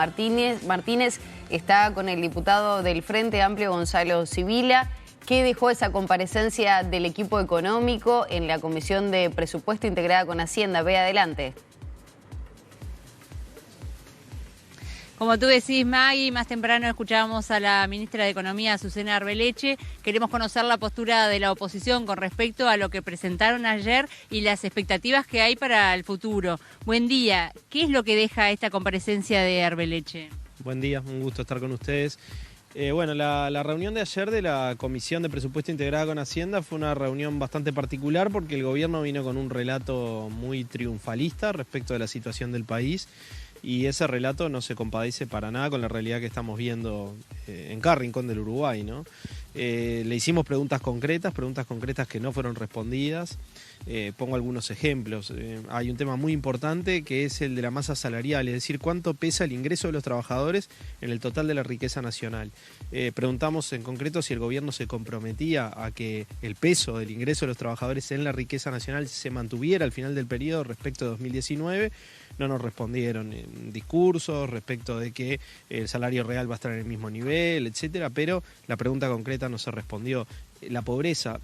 Martínez está con el diputado del Frente Amplio, Gonzalo Sibila. ¿Qué dejó esa comparecencia del equipo económico en la Comisión de Presupuesto integrada con Hacienda? Ve adelante. Como tú decís, Maggie, más temprano escuchábamos a la ministra de Economía, Susana Arbeleche. Queremos conocer la postura de la oposición con respecto a lo que presentaron ayer y las expectativas que hay para el futuro. Buen día. ¿Qué es lo que deja esta comparecencia de Arbeleche? Buen día, un gusto estar con ustedes. Bueno, la reunión de ayer de la Comisión de Presupuesto integrada con Hacienda fue una reunión bastante particular porque el gobierno vino con un relato muy triunfalista respecto de la situación del país. Y ese relato no se compadece para nada con la realidad que estamos viendo en cada rincón del Uruguay, ¿no? Le hicimos preguntas concretas que no fueron respondidas. Pongo algunos ejemplos. Hay un tema muy importante que es el de la masa salarial, es decir, cuánto pesa el ingreso de los trabajadores en el total de la riqueza nacional. Preguntamos en concreto si el gobierno se comprometía a que el peso del ingreso de los trabajadores en la riqueza nacional se mantuviera al final del periodo respecto de 2019. No nos respondieron discursos respecto de que el salario real va a estar en el mismo nivel, etcétera, pero la pregunta concreta no se respondió. La pobreza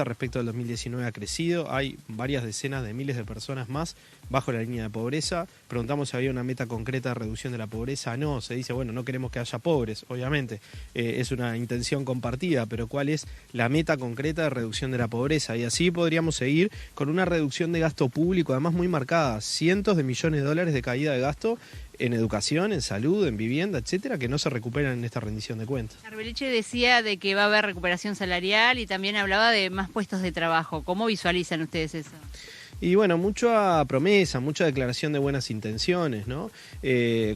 respecto del 2019 ha crecido, hay varias decenas de miles de personas más bajo la línea de pobreza. Preguntamos si había una meta concreta de reducción de la pobreza. No, se dice, bueno, no queremos que haya pobres, obviamente, es una intención compartida, pero ¿cuál es la meta concreta de reducción de la pobreza? Y así podríamos seguir con una reducción de gasto público, además muy marcada, cientos de millones de dólares de caída de gasto en educación, en salud, en vivienda, etcétera, que no se recuperan en esta rendición de cuentas. Arbeleche decía de que va a haber recuperación salarial y también hablaba de más puestos de trabajo. ¿Cómo visualizan ustedes eso? Y bueno, mucha promesa, mucha declaración de buenas intenciones, ¿no?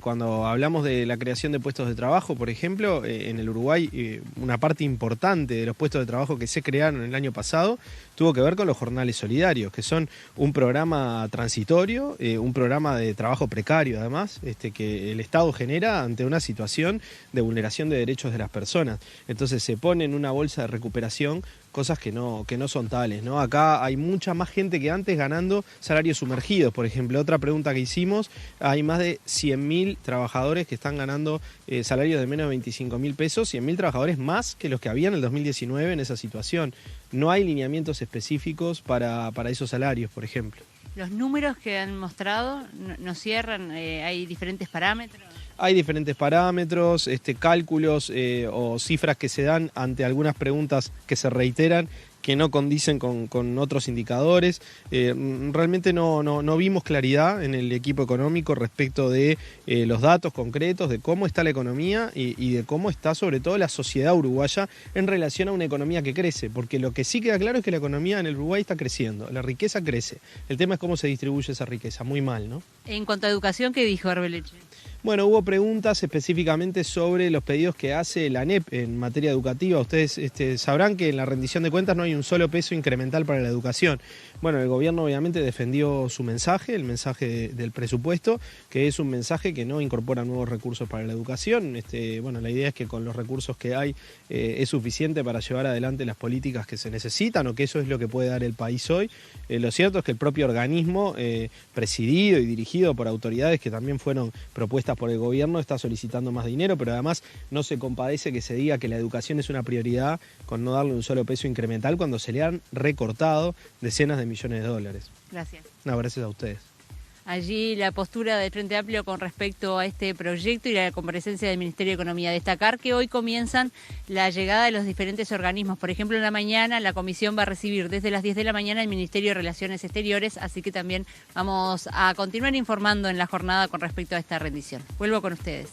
Cuando hablamos de la creación de puestos de trabajo, por ejemplo, en el Uruguay, una parte importante de los puestos de trabajo que se crearon el año pasado tuvo que ver con los jornales solidarios, que son un programa transitorio, un programa de trabajo precario además, que el Estado genera ante una situación de vulneración de derechos de las personas. Entonces se pone en una bolsa de recuperación cosas que no son tales, ¿no? Acá hay mucha más gente que antes ganando salarios sumergidos, por ejemplo. Otra pregunta que hicimos, hay más de 100.000 trabajadores que están ganando salarios de menos de 25.000 pesos, 100.000 trabajadores más que los que había en el 2019 en esa situación. No hay lineamientos específicos para esos salarios, por ejemplo. Los números que han mostrado no cierran, hay diferentes parámetros. Hay diferentes parámetros, cálculos o cifras que se dan ante algunas preguntas que se reiteran, que no condicen con otros indicadores. Realmente no vimos claridad en el equipo económico respecto de los datos concretos, de cómo está la economía y de cómo está sobre todo la sociedad uruguaya en relación a una economía que crece, porque lo que sí queda claro es que la economía en el Uruguay está creciendo, la riqueza crece. El tema es cómo se distribuye esa riqueza, muy mal, ¿no? En cuanto a educación, ¿qué dijo Arbeleche? Bueno, hubo preguntas específicamente sobre los pedidos que hace la ANEP en materia educativa. Ustedes sabrán que en la rendición de cuentas no hay un solo peso incremental para la educación. Bueno, el gobierno obviamente defendió su mensaje, el mensaje del presupuesto, que es un mensaje que no incorpora nuevos recursos para la educación. Bueno, la idea es que con los recursos que hay es suficiente para llevar adelante las políticas que se necesitan o que eso es lo que puede dar el país hoy. Lo cierto es que el propio organismo, presidido y dirigido por autoridades que también fueron propuestas por el gobierno, está solicitando más dinero, pero además no se compadece que se diga que la educación es una prioridad con no darle un solo peso incremental cuando se le han recortado decenas de millones de dólares. Gracias. No, gracias a ustedes. Allí la postura del Frente Amplio con respecto a este proyecto y la comparecencia del Ministerio de Economía. Destacar que hoy comienzan la llegada de los diferentes organismos. Por ejemplo, en la mañana la comisión va a recibir desde las 10 de la mañana el Ministerio de Relaciones Exteriores, así que también vamos a continuar informando en la jornada con respecto a esta rendición. Vuelvo con ustedes.